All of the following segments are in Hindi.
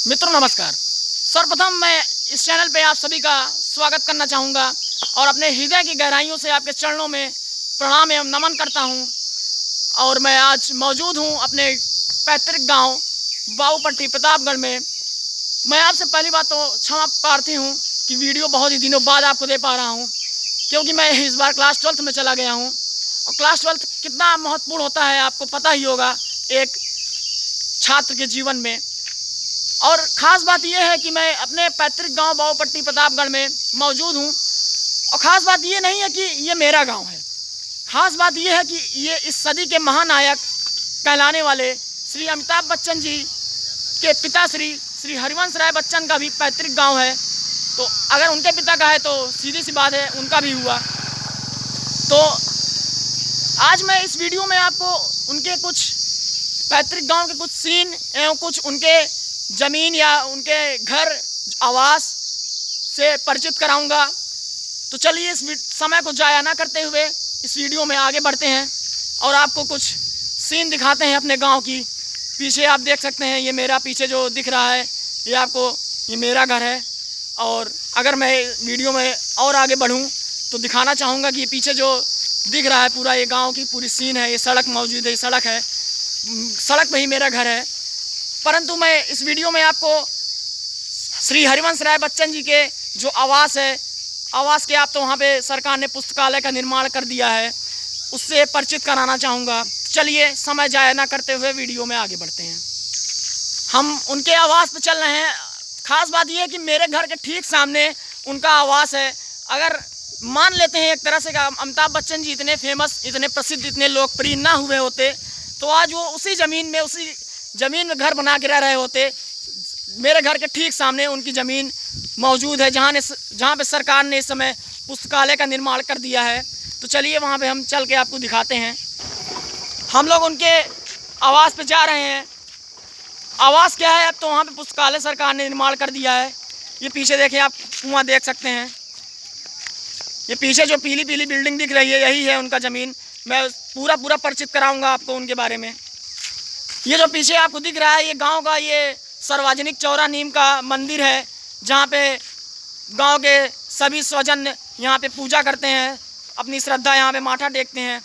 मित्रों नमस्कार। सर्वप्रथम मैं इस चैनल पे आप सभी का स्वागत करना चाहूँगा और अपने हृदय की गहराइयों से आपके चरणों में प्रणाम एवं नमन करता हूँ। और मैं आज मौजूद हूँ अपने पैतृक गांव बाबूपट्टी प्रतापगढ़ में। मैं आपसे पहली बात तो क्षमा प्रार्थी हूँ कि वीडियो बहुत ही दिनों बाद आपको दे पा रहा हूँ, क्योंकि मैं इस बार क्लास 12th में चला गया हूँ और क्लास 12th कितना महत्वपूर्ण होता है आपको पता ही होगा एक छात्र के जीवन में। और ख़ास बात यह है कि मैं अपने पैतृक गांव बाबूपट्टी प्रतापगढ़ में मौजूद हूं। और ख़ास बात यह नहीं है कि ये मेरा गांव है, ख़ास बात यह है कि ये इस सदी के महानायक कहलाने वाले श्री अमिताभ बच्चन जी के पिता श्री हरिवंश राय बच्चन का भी पैतृक गांव है। तो अगर उनके पिता का है तो सीधी सी बात है उनका भी हुआ। तो आज मैं इस वीडियो में आपको उनके कुछ पैतृक गांव के कुछ सीन एवं कुछ उनके ज़मीन या उनके घर आवास से परिचित कराऊंगा। तो चलिए इस समय को जाया ना करते हुए इस वीडियो में आगे बढ़ते हैं और आपको कुछ सीन दिखाते हैं अपने गांव की। पीछे आप देख सकते हैं, ये मेरा पीछे जो दिख रहा है ये मेरा घर है। और अगर मैं वीडियो में और आगे बढ़ूं तो दिखाना चाहूँगा कि पीछे जो दिख रहा है पूरा ये गाँव की पूरी सीन है। ये सड़क मौजूद है, ये सड़क है, सड़क पे ही मेरा घर है। परंतु मैं इस वीडियो में आपको श्री हरिवंश राय बच्चन जी के जो आवास है, आवास के आप तो वहाँ पे सरकार ने पुस्तकालय का निर्माण कर दिया है, उससे परिचित कराना चाहूँगा। चलिए समय जाया ना करते हुए वीडियो में आगे बढ़ते हैं। हम उनके आवास पे चल रहे हैं। ख़ास बात यह है कि मेरे घर के ठीक सामने उनका आवास है। अगर मान लेते हैं एक तरह से अमिताभ बच्चन जी इतने फेमस, इतने प्रसिद्ध, इतने लोकप्रिय ना हुए होते तो आज वो उसी ज़मीन में घर बना के रह रहे होते। मेरे घर के ठीक सामने उनकी ज़मीन मौजूद है जहाँ पे सरकार ने इस समय पुस्तकालय का निर्माण कर दिया है। तो चलिए वहाँ पे हम चल के आपको दिखाते हैं। हम लोग उनके आवास पे जा रहे हैं। आवास क्या है, अब तो वहाँ पे पुस्तकालय सरकार ने निर्माण कर दिया है। ये पीछे देखें, आप कुआं देख सकते हैं। ये पीछे जो पीली पीली बिल्डिंग दिख रही है यही है उनका ज़मीन। मैं पूरा परिचित कराऊँगा आपको उनके बारे में। ये जो पीछे आपको दिख रहा है ये गांव का ये सार्वजनिक चौरा नीम का मंदिर है, जहां पे गांव के सभी स्वजन यहां पे पूजा करते हैं, अपनी श्रद्धा यहां पे माथा टेकते हैं।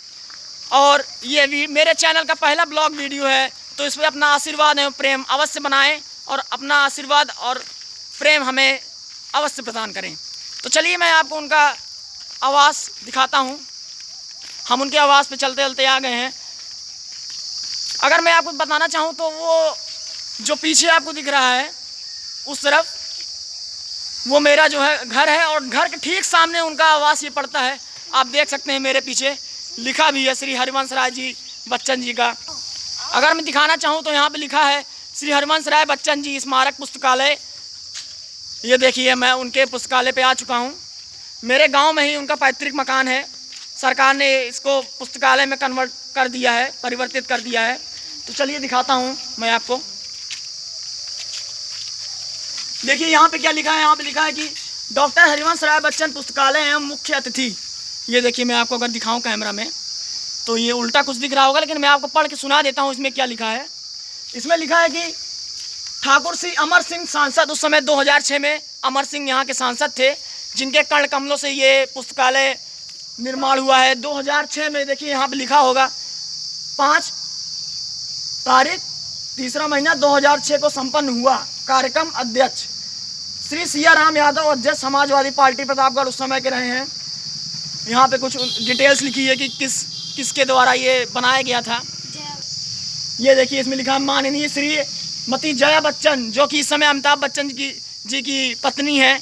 और ये भी मेरे चैनल का पहला ब्लॉग वीडियो है, तो इस पर अपना आशीर्वाद एवं प्रेम अवश्य बनाएं और अपना आशीर्वाद और प्रेम हमें अवश्य प्रदान करें। तो चलिए मैं आपको उनका आवास दिखाता हूँ। हम उनके आवास पे चलते चलते आ गए हैं। अगर मैं आपको बताना चाहूँ तो वो जो पीछे आपको दिख रहा है उस तरफ वो मेरा जो है घर है और घर के ठीक सामने उनका आवास ये पड़ता है। आप देख सकते हैं मेरे पीछे लिखा भी है श्री हरिवंश राय जी बच्चन जी का। अगर मैं दिखाना चाहूँ तो यहाँ पे लिखा है श्री हरिवंश राय बच्चन जी स्मारक पुस्तकालय। ये देखिए मैं उनके पुस्तकालय पे आ चुका हूँ। मेरे गाँव में ही उनका पैतृक मकान है। सरकार ने इसको पुस्तकालय में कन्वर्ट कर दिया है, परिवर्तित कर दिया है। तो चलिए दिखाता हूँ मैं आपको। देखिए यहाँ पे क्या लिखा है, यहाँ पे लिखा है कि डॉक्टर हरिवंश राय बच्चन पुस्तकालय एवं मुख्य अतिथि। ये देखिए मैं आपको अगर दिखाऊं कैमरा में तो ये उल्टा कुछ दिख रहा होगा, लेकिन मैं आपको पढ़ के सुना देता हूँ इसमें क्या लिखा है। इसमें लिखा है कि ठाकुर श्री अमर सिंह सांसद, उस समय 2006 में अमर सिंह यहाँ के सांसद थे, जिनके कर्ण कमलों से ये पुस्तकालय निर्माण हुआ है 2006 में। देखिए यहाँ पे लिखा होगा 5 तारीख 3 महीना 2006 को संपन्न हुआ। कार्यक्रम अध्यक्ष श्री सिया राम यादव, अध्यक्ष समाजवादी पार्टी प्रतापगढ़ उस समय के रहे हैं। यहाँ पे कुछ डिटेल्स लिखी है कि किसके द्वारा ये बनाया गया था। ये देखिए इसमें लिखा है माननीय श्री मती जया बच्चन, जो कि इस समय अमिताभ बच्चन जी की पत्नी है।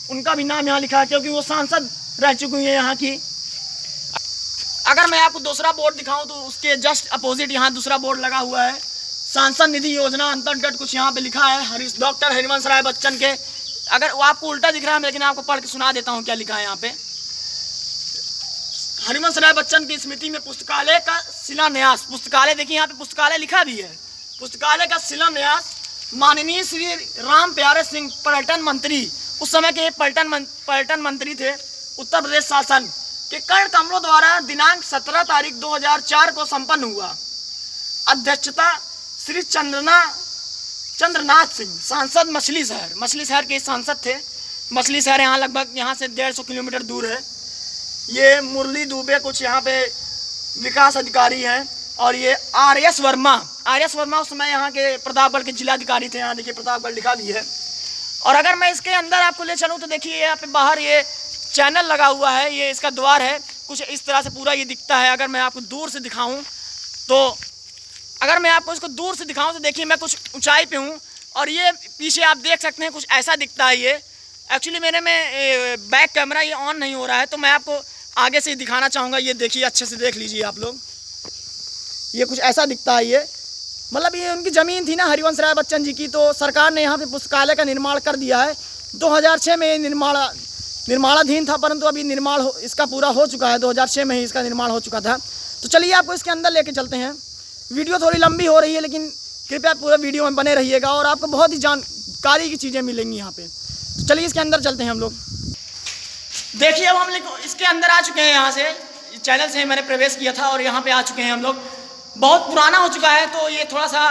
उनका भी नाम यहाँ लिखा है क्योंकि वो सांसद रह चुकी है यहाँ की। अगर मैं आपको दूसरा बोर्ड दिखाऊं तो उसके जस्ट अपोजिट यहाँ दूसरा बोर्ड लगा हुआ है, सांसद निधि योजना अंतर्गत कुछ यहाँ पे लिखा है डॉक्टर हरिवंश राय बच्चन के। अगर वो आपको उल्टा दिख रहा है लेकिन आपको पढ़ के सुना देता हूँ क्या लिखा है यहाँ पे। हरिवंश राय बच्चन की स्मृति में पुस्तकालय का शिलान्यास। पुस्तकालय देखिए यहाँ पे पुस्तकालय लिखा भी है। पुस्तकालय का शिलान्यास माननीय श्री राम प्यारे सिंह पर्यटन मंत्री, उस समय के पर्यटन मंत्री थे उत्तर प्रदेश शासन के, कर्ण कमलों द्वारा दिनांक 17 तारीख 2004 को संपन्न हुआ। अध्यक्षता श्री चंद्रना चंद्रनाथ सिंह, सांसद मछली शहर के सांसद थे। मछली शहर यहाँ लगभग यहाँ से 150 किलोमीटर दूर है। ये मुरली दुबे कुछ यहाँ पे विकास अधिकारी हैं, और ये आर.एस. वर्मा उस समय यहाँ के प्रतापगढ़ के जिलाधिकारी थे। यहाँ देखिए प्रतापगढ़ लिखा भी है। और अगर मैं इसके अंदर आपको ले चलूँ तो देखिए यहाँ पे बाहर ये चैनल लगा हुआ है, ये इसका द्वार है, कुछ इस तरह से पूरा ये दिखता है। अगर मैं आपको दूर से दिखाऊं तो देखिए मैं कुछ ऊंचाई पे हूँ, और ये पीछे आप देख सकते हैं कुछ ऐसा दिखता है। ये एक्चुअली मेरे में बैक कैमरा ये ऑन नहीं हो रहा है, तो मैं आपको आगे से दिखाना चाहूँगा। ये देखिए, अच्छे से देख लीजिए आप लोग, ये कुछ ऐसा दिखता है। ये मतलब ये उनकी ज़मीन थी ना हरिवंश राय बच्चन जी की, तो सरकार ने यहाँ पे पुस्तकालय का निर्माण कर दिया है। 2006 में ये निर्माणाधीन था, परंतु अभी निर्माण इसका पूरा हो चुका है। 2006 में ही इसका निर्माण हो चुका था। तो चलिए आपको इसके अंदर लेके चलते हैं। वीडियो थोड़ी लंबी हो रही है, लेकिन कृपया पूरा वीडियो में बने रहिएगा और आपको बहुत ही जानकारी की चीज़ें मिलेंगी यहाँ पे। तो चलिए इसके अंदर चलते हैं हम लोग। देखिए अब हम लोग इसके अंदर आ चुके हैं। यहाँ से चैनल से मैंने प्रवेश किया था और यहाँ पे आ चुके हैं हम लोग। बहुत पुराना हो चुका है, तो ये थोड़ा सा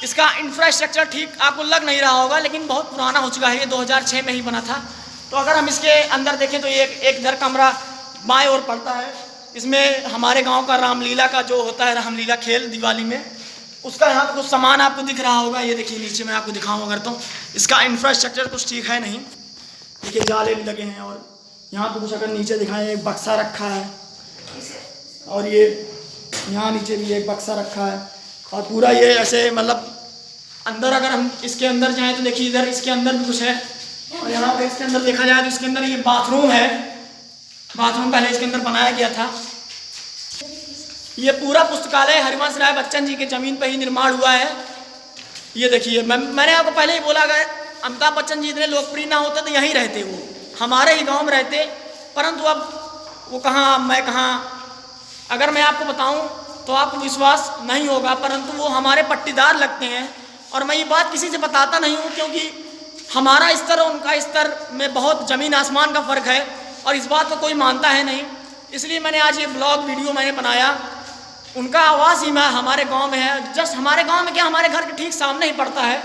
इसका इंफ्रास्ट्रक्चर ठीक आपको लग नहीं रहा होगा, लेकिन बहुत पुराना हो चुका है। ये 2006 में ही बना था। तो अगर हम इसके अंदर देखें तो ये एक इधर कमरा बाएं ओर पड़ता है। इसमें हमारे गांव का रामलीला का जो होता है, रामलीला खेल दिवाली में, उसका यहाँ पर कुछ सामान आपको दिख रहा होगा। ये देखिए नीचे मैं आपको दिखाऊँ अगर, तो इसका इंफ्रास्ट्रक्चर कुछ ठीक है नहीं। देखिए जाले भी लगे हैं, और यहाँ पर कुछ अगर नीचे दिखाएं, एक बक्सा रखा है, और ये यहाँ नीचे भी एक बक्सा रखा है। और पूरा ये ऐसे मतलब अंदर अगर हम इसके अंदर जाएँ तो देखिए इधर इसके अंदर भी कुछ है। और यहाँ पे इसके अंदर देखा जाए तो इसके अंदर ये बाथरूम है। बाथरूम पहले इसके अंदर बनाया गया था। ये पूरा पुस्तकालय हरिवंश राय बच्चन जी के ज़मीन पर ही निर्माण हुआ है। ये देखिए मैंने आपको पहले ही बोला, अगर अमिताभ बच्चन जी इतने लोकप्रिय ना होते तो यहीं रहते, वो हमारे ही गाँव में रहते। परंतु अब वो कहाँ, मैं कहाँ। अगर मैं आपको बताऊं तो आपको विश्वास नहीं होगा, परंतु वो हमारे पट्टीदार लगते हैं। और मैं ये बात किसी से बताता नहीं हूँ, क्योंकि हमारा स्तर और उनका स्तर में बहुत ज़मीन आसमान का फ़र्क है, और इस बात को कोई मानता है नहीं। इसलिए मैंने आज ये ब्लॉग वीडियो मैंने बनाया। उनका आवास ही मैं हमारे गाँव में है, जस्ट हमारे गाँव में क्या, हमारे घर के ठीक सामने ही पड़ता है।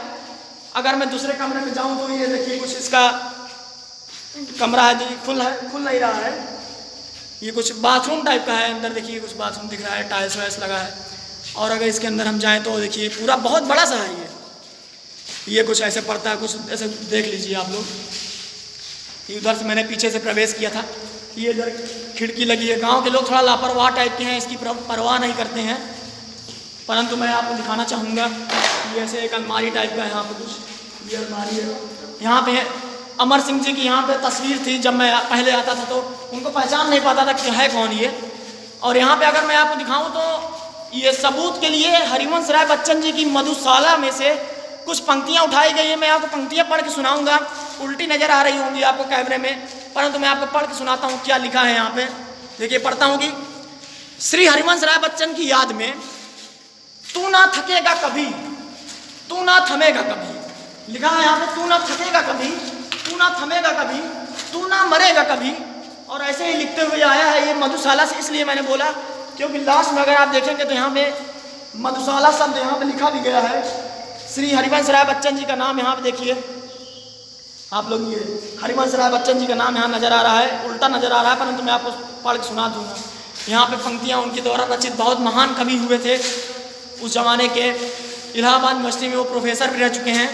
अगर मैं दूसरे कमरे में जाऊँ तो ये देखिए कुछ इसका कमरा है, खुल नहीं रहा है। ये कुछ बाथरूम टाइप का है। अंदर देखिए कुछ बाथरूम दिख रहा है, टाइल्स वाइल्स लगा है। और अगर इसके अंदर हम जाएं तो देखिए पूरा बहुत बड़ा सा है। ये कुछ ऐसे पड़ता है, कुछ ऐसे देख लीजिए आप लोग। ये उधर से मैंने पीछे से प्रवेश किया था। ये इधर खिड़की लगी है। गांव के लोग थोड़ा लापरवाह टाइप के हैं, इसकी परवाह नहीं करते हैं। परंतु मैं आपको दिखाना चाहूँगा। ये ऐसे एक अलमारी टाइप का है, यहाँ पर कुछ ये अलमारी है। यहाँ पे अमर सिंह जी की यहाँ पे तस्वीर थी। जब मैं पहले आता था तो उनको पहचान नहीं पाता था कि है कौन ये। और यहाँ पे अगर मैं आपको दिखाऊं तो ये सबूत के लिए हरिवंश राय बच्चन जी की मधुशाला में से कुछ पंक्तियाँ उठाई गई है। मैं आपको पंक्तियाँ पढ़ के सुनाऊंगा। उल्टी नज़र आ रही होंगी आपको कैमरे में, परंतु मैं आपको पढ़ के सुनाता हूँ क्या लिखा है यहाँ पे। देखिए पढ़ता हूँ कि श्री हरिवंश राय बच्चन की याद में तू ना थकेगा कभी, तू ना थमेगा कभी। लिखा है यहाँ पे, तू ना थकेगा कभी, तू ना थमेगा कभी, तू ना मरेगा कभी। और ऐसे ही लिखते हुए आया है ये मधुशाला से। इसलिए मैंने बोला क्योंकि लास्ट में अगर आप देखेंगे तो यहाँ पे मधुशाला शब्द यहाँ पे लिखा भी गया है। श्री हरिवंश राय बच्चन जी का नाम यहाँ पे देखिए आप लोग, ये हरिवंश राय बच्चन जी का नाम यहाँ नज़र आ रहा है, उल्टा नज़र आ रहा है, परंतु मैं आपको पढ़ के सुना दूँगा। यहाँ पे पंक्तियाँ उनके द्वारा रचित, बहुत महान कवि हुए थे उस जमाने के। इलाहाबाद यूनिवर्सिटी में वो प्रोफेसर भी रह चुके हैं।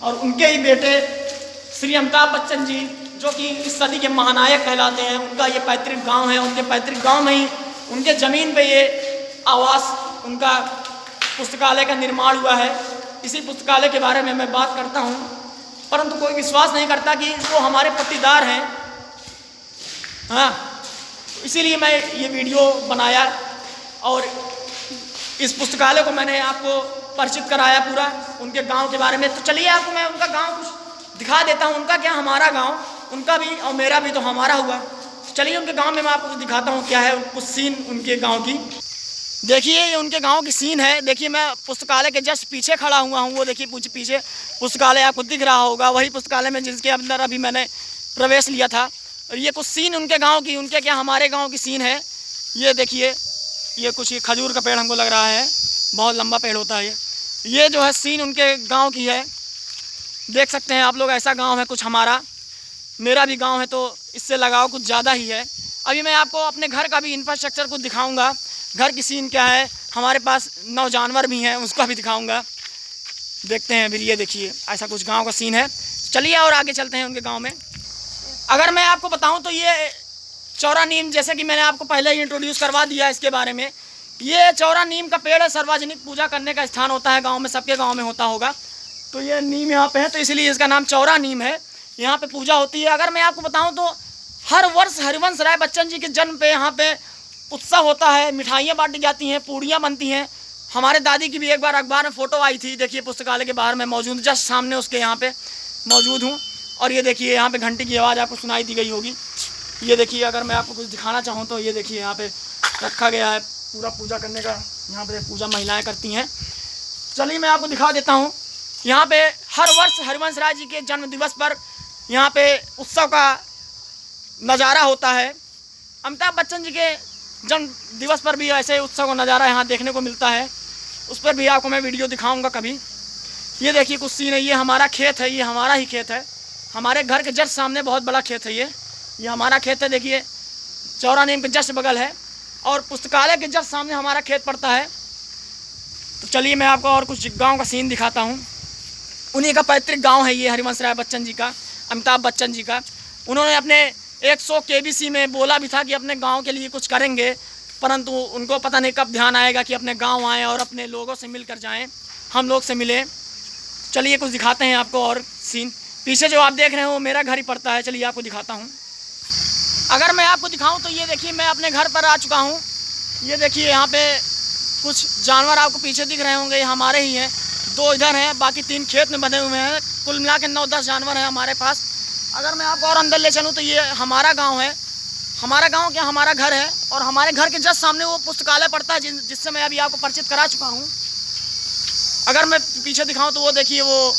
और उनके ही बेटे श्री अमिताभ बच्चन जी, जो कि इस सदी के महानायक कहलाते हैं, उनका ये पैतृक गांव है। उनके पैतृक गांव में ही उनके ज़मीन पे ये आवास, उनका पुस्तकालय का निर्माण हुआ है। इसी पुस्तकालय के बारे में मैं बात करता हूँ, परंतु कोई विश्वास नहीं करता कि वो हमारे पट्टीदार हैं। हाँ, इसीलिए मैं ये वीडियो बनाया और इस पुस्तकालय को मैंने आपको परिचित कराया पूरा उनके गांव के बारे में। तो चलिए आपको मैं उनका गांव कुछ दिखा देता हूँ। उनका क्या, हमारा गांव, उनका भी और मेरा भी तो हमारा हुआ। चलिए उनके गांव में मैं आपको दिखाता हूँ क्या है कुछ सीन उनके गांव की। देखिए ये उनके गांव की सीन है। देखिए मैं पुस्तकालय के जस्ट पीछे खड़ा हुआ हूँ। वो देखिए पीछे पुस्तकालय आपको दिख रहा होगा, वही पुस्तकालय में जिसके अंदर अभी मैंने प्रवेश लिया था। और ये कुछ सीन उनके गाँव की, उनके क्या हमारे गाँव की सीन है। ये देखिए ये कुछ खजूर का पेड़ हमको लग रहा है, बहुत लंबा पेड़ होता है ये। ये जो है सीन उनके गांव की है, देख सकते हैं आप लोग। ऐसा गांव है कुछ हमारा, मेरा भी गांव है, तो इससे लगाव कुछ ज़्यादा ही है। अभी मैं आपको अपने घर का भी इंफ्रास्ट्रक्चर कुछ दिखाऊंगा, घर की सीन क्या है। हमारे पास 9 जानवर भी हैं, उसका भी दिखाऊंगा। देखते हैं फिर। ये देखिए ऐसा कुछ गांव का सीन है। चलिए और आगे चलते हैं उनके गांव में। अगर मैं आपको बताऊं तो ये चौरा नीम, जैसे कि मैंने आपको पहले ही इंट्रोड्यूस करवा दिया इसके बारे में, ये चौरा नीम का पेड़ है। सार्वजनिक पूजा करने का स्थान होता है गांव में, सबके गांव में होता होगा। तो ये नीम यहाँ पे है, तो इसलिए इसका नाम चौरा नीम है। यहाँ पे पूजा होती है। अगर मैं आपको बताऊं तो हर वर्ष हरिवंश राय बच्चन जी के जन्म पे यहाँ पे उत्सव होता है, मिठाइयाँ बांटी जाती हैं, पूड़ियाँ बनती हैं। हमारे दादी की भी एक बार अखबार में फ़ोटो आई थी, देखिए पुस्तकालय के बाहर मैं मौजूद, जस्ट सामने उसके यहाँ पे मौजूद हूँ। और ये देखिए यहाँ पे घंटी की आवाज़ आपको सुनाई दी गई होगी। ये देखिए, अगर मैं आपको कुछ दिखाना चाहूँ तो ये देखिए यहाँ पे रखा गया है पूरा पूजा करने का। यहाँ पे पूजा महिलाएं करती हैं। चलिए मैं आपको दिखा देता हूँ। यहाँ पे हर वर्ष हरिवंश राय जी के जन्म दिवस पर यहाँ पे उत्सव का नज़ारा होता है। अमिताभ बच्चन जी के जन्म दिवस पर भी ऐसे उत्सव का नज़ारा यहाँ देखने को मिलता है। उस पर भी आपको मैं वीडियो दिखाऊंगा कभी। ये देखिए कुछ सीन है। ये हमारा खेत है, ये हमारा ही खेत है। हमारे घर के जस्ट सामने बहुत बड़ा खेत है। ये हमारा खेत है। देखिए चौरा नीम के जस्ट बगल है और पुस्तकालय के जस्ट सामने हमारा खेत पड़ता है। तो चलिए मैं आपको और कुछ गांव का सीन दिखाता हूं। उन्हीं का पैतृक गांव है ये, हरिवंश राय बच्चन जी का, अमिताभ बच्चन जी का। उन्होंने अपने 100 KBC में बोला भी था कि अपने गांव के लिए कुछ करेंगे, परंतु उनको पता नहीं कब ध्यान आएगा कि अपने गांव आएँ और अपने लोगों से मिल कर जाएँ, हम लोग से मिले। चलिए कुछ दिखाते हैं आपको और सीन। पीछे जो आप देख रहे हैं वो मेरा घर ही पड़ता है। चलिए आपको दिखाता हूँ। अगर मैं आपको दिखाऊं तो ये देखिए मैं अपने घर पर आ चुका हूँ। ये देखिए यहाँ पे कुछ जानवर आपको पीछे दिख रहे होंगे, ये हमारे ही हैं। 2 इधर हैं, बाकी 3 खेत में बंधे हुए हैं। कुल मिला के 9-10 जानवर हैं हमारे पास। अगर मैं आपको और अंदर ले चलूँ तो ये हमारा गाँव है। हमारा गाँव क्या, हमारा घर है। और हमारे घर के जस्ट सामने वो पुस्तकालय पड़ता है जिससे मैं अभी आपको परिचित करा चुका हूँ। अगर मैं पीछे दिखाऊँ तो वो देखिए वो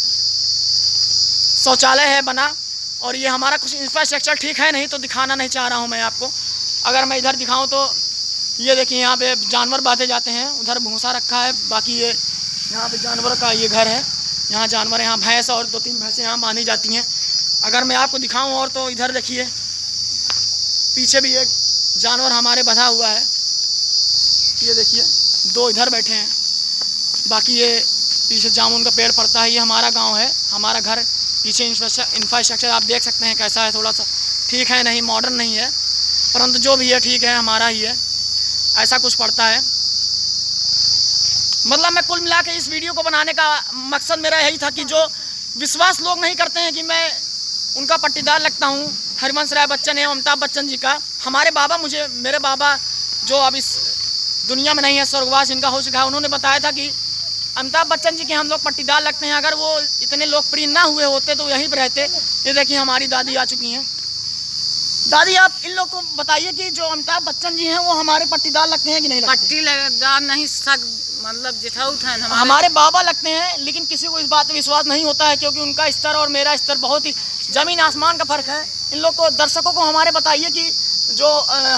शौचालय है बना। और ये हमारा कुछ इंफ्रास्ट्रक्चर ठीक है नहीं, तो दिखाना नहीं चाह रहा हूँ मैं आपको। अगर मैं इधर दिखाऊँ तो ये देखिए यहाँ पे जानवर बांधे जाते हैं, उधर भूसा रखा है। बाकी ये यहाँ पे जानवर का ये घर है, यहाँ जानवर, यहाँ भैंस और 2-3 भैंसें यहाँ बांधी जाती हैं। अगर मैं आपको दिखाऊँ और तो इधर देखिए पीछे भी एक जानवर हमारे बंधा हुआ है। ये देखिए 2 इधर बैठे हैं। बाकी ये पीछे जामुन का पेड़ पड़ता है। ये हमारा गाँव है, हमारा घर। पीछे इंफ्रास्ट्रक्चर आप देख सकते हैं कैसा है, थोड़ा सा ठीक है नहीं, मॉडर्न नहीं है, परंतु जो भी है ठीक है, हमारा ही है। ऐसा कुछ पड़ता है। मतलब मैं कुल मिला के इस वीडियो को बनाने का मकसद मेरा यही था कि जो विश्वास लोग नहीं करते हैं कि मैं उनका पट्टीदार लगता हूँ हरिवंश राय बच्चन एवं अमिताभ बच्चन जी का। हमारे बाबा, मेरे बाबा जो अब इस दुनिया में नहीं है, स्वर्गवास इनका हो चुका है, उन्होंने बताया था कि अमिताभ बच्चन जी के हम लोग पट्टीदार लगते हैं। अगर वो इतने लोकप्रिय ना हुए होते तो यहीं पर रहते। ये देखिए हमारी दादी आ चुकी हैं। दादी आप इन लोग को बताइए कि जो अमिताभ बच्चन जी हैं वो हमारे पट्टीदार लगते हैं कि नहीं लगते? पट्टीदार नहीं, सग मतलब जिठाउत हैं हमारे बाबा लगते हैं। लेकिन किसी को इस बात पर विश्वास नहीं होता है क्योंकि उनका स्तर और मेरा स्तर बहुत ही ज़मीन आसमान का फ़र्क है। इन लोग को, दर्शकों को हमारे बताइए कि जो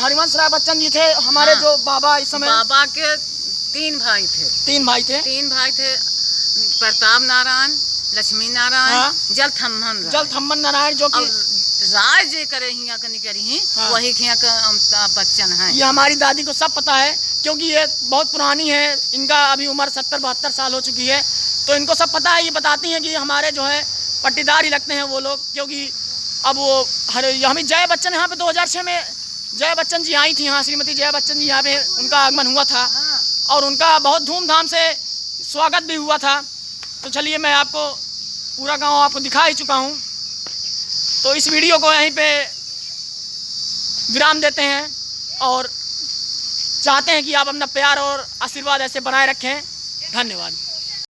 हरिवंश राय बच्चन जी थे हमारे, जो बाबा इस समय, बाबा के 3 भाई थे। 3 भाई थे। 3 भाई थे, प्रताप नारायण, लक्ष्मी नारायण, हाँ। जल थम्मन नारायण, जो कि राय जे करे हिया कनी करी ही, हाँ। वही हिया का अमिताभ बच्चन है। ये हमारी दादी को सब पता है क्योंकि ये बहुत पुरानी है। इनका अभी उम्र 70-72 साल हो चुकी है, तो इनको सब पता है। ये बताती हैं कि हमारे जो है पट्टीदार ही लगते हैं वो लोग, क्योंकि अब वो हमें जया बच्चन यहाँ पे 2006 में जया बच्चन जी आई थी यहाँ, श्रीमती जया बच्चन जी यहाँ पे उनका आगमन हुआ था और उनका बहुत धूमधाम से स्वागत भी हुआ था। तो चलिए मैं आपको पूरा गांव आपको दिखा ही चुका हूँ। तो इस वीडियो को यहीं पे विराम देते हैं और चाहते हैं कि आप अपना प्यार और आशीर्वाद ऐसे बनाए रखें। धन्यवाद।